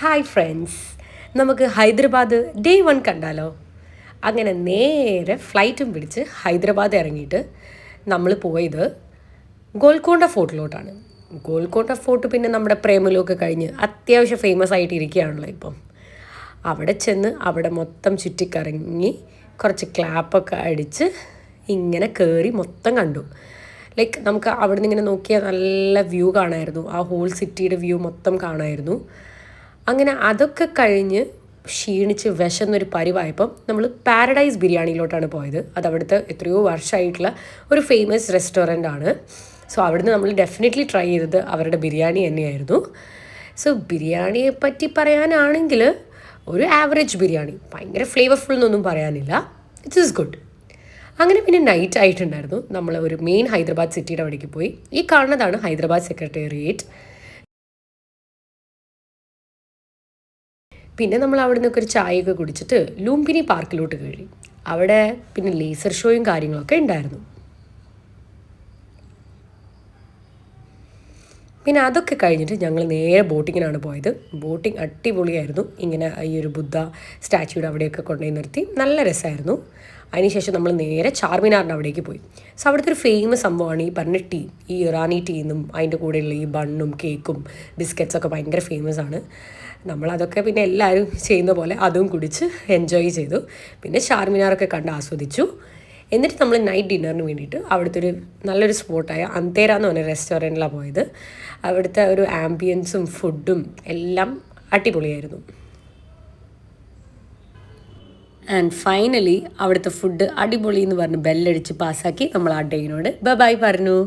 Hi friends, നമുക്ക് Hyderabad day 1 കണ്ടാലോ? അങ്ങനെ നേരെ ഫ്ലൈറ്റും പിടിച്ച് ഹൈദരാബാദ് ഇറങ്ങിയിട്ട് നമ്മൾ പോയത് ഗോൽക്കൊണ്ട ഫോർട്ടിലോട്ടാണ്. ഗോൽക്കൊണ്ട ഫോർട്ട് പിന്നെ നമ്മുടെ പ്രേമലൊക്കെ കഴിഞ്ഞ് അത്യാവശ്യം ഫേമസ് ആയിട്ട് ഇരിക്കുകയാണല്ലോ ഇപ്പം. അവിടെ ചെന്ന് അവിടെ മൊത്തം ചുറ്റിക്കറങ്ങി കുറച്ച് ക്ലാപ്പൊക്കെ അടിച്ച് ഇങ്ങനെ കയറി മൊത്തം കണ്ടു. ലൈക്ക് നമുക്ക് അവിടെ നിന്ന് ഇങ്ങനെ നോക്കിയാൽ നല്ല വ്യൂ കാണാമായിരുന്നു. ആ ഹോൾ സിറ്റിയുടെ വ്യൂ മൊത്തം കാണാമായിരുന്നു. അങ്ങനെ അതൊക്കെ കഴിഞ്ഞ് ക്ഷീണിച്ച് വിശന്നൊരു പരിവായപ്പം നമ്മൾ പാരഡൈസ് ബിരിയാണിയിലോട്ടാണ് പോയത്. അത് അവിടുത്തെ എത്രയോ വർഷമായിട്ടുള്ള ഒരു ഫേമസ് റെസ്റ്റോറൻ്റ് ആണ്. സോ അവിടുന്ന് നമ്മൾ ഡെഫിനറ്റ്ലി ട്രൈ ചെയ്തത് അവരുടെ ബിരിയാണി തന്നെയായിരുന്നു. സോ ബിരിയാണിയെ പറ്റി പറയാനാണെങ്കിൽ ഒരു ആവറേജ് ബിരിയാണി, ഭയങ്കര ഫ്ലേവർഫുൾ എന്നൊന്നും പറയാനില്ല. It's is good. അങ്ങനെ പിന്നെ നൈറ്റ് ആയിട്ടുണ്ടായിരുന്നു. നമ്മൾ ഒരു മെയിൻ ഹൈദരാബാദ് സിറ്റിയുടെ അവിടേക്ക് പോയി. ഈ കാണുന്നതാണ് ഹൈദരാബാദ് സെക്രട്ടേറിയറ്റ്. പിന്നെ നമ്മൾ അവിടെ നിന്നൊക്കെ ഒരു ചായയൊക്കെ കുടിച്ചിട്ട് ലൂംപിനി പാർക്കിലോട്ട് കയറി. അവിടെ പിന്നെ ലേസർ ഷോയും കാര്യങ്ങളൊക്കെ ഉണ്ടായിരുന്നു. പിന്നെ അതൊക്കെ കഴിഞ്ഞിട്ട് ഞങ്ങൾ നേരെ ബോട്ടിങ്ങിനാണ് പോയത്. ബോട്ടിങ് അടിപൊളിയായിരുന്നു. ഇങ്ങനെ ഈ ഒരു ബുദ്ധ സ്റ്റാച്യൂടെ അവിടെയൊക്കെ കൊണ്ടുപോയി നിർത്തി, നല്ല രസമായിരുന്നു. അതിനുശേഷം നമ്മൾ നേരെ ചാർമിനാറിൻ്റെ അവിടേക്ക് പോയി. സോ അവിടുത്തെ ഒരു ഫേമസ് സംഭവമാണ് ഈ പറഞ്ഞ ടീ, ഈ ഇറാനി ടീ എന്നും അതിൻ്റെ കൂടെയുള്ള ഈ ബണ്ണും കേക്കും ബിസ്ക്കറ്റ്സൊക്കെ ഭയങ്കര ഫേമസ് ആണ്. നമ്മളതൊക്കെ പിന്നെ എല്ലാവരും ചെയ്യുന്ന പോലെ അതും കുടിച്ച് എൻജോയ് ചെയ്തു. പിന്നെ ചാർമിനാറൊക്കെ കണ്ട് ആസ്വദിച്ചു. എന്നിട്ട് നമ്മൾ നൈറ്റ് ഡിന്നറിന് വേണ്ടിയിട്ട് അവിടുത്തെ ഒരു നല്ലൊരു സ്പോട്ടായ അന്തേര എന്ന് പറഞ്ഞ റെസ്റ്റോറൻറ്റിലാണ് പോയത്. അവിടുത്തെ ഒരു ആംബിയൻസും ഫുഡും എല്ലാം അടിപൊളിയായിരുന്നു. ആൻഡ് ഫൈനലി അവിടുത്തെ ഫുഡ് അടിപൊളി എന്ന് പറഞ്ഞ് ബെല്ലടിച്ച് പാസ്സാക്കി നമ്മൾ ആ ഡേയിനോട് ബൈ പറഞ്ഞു.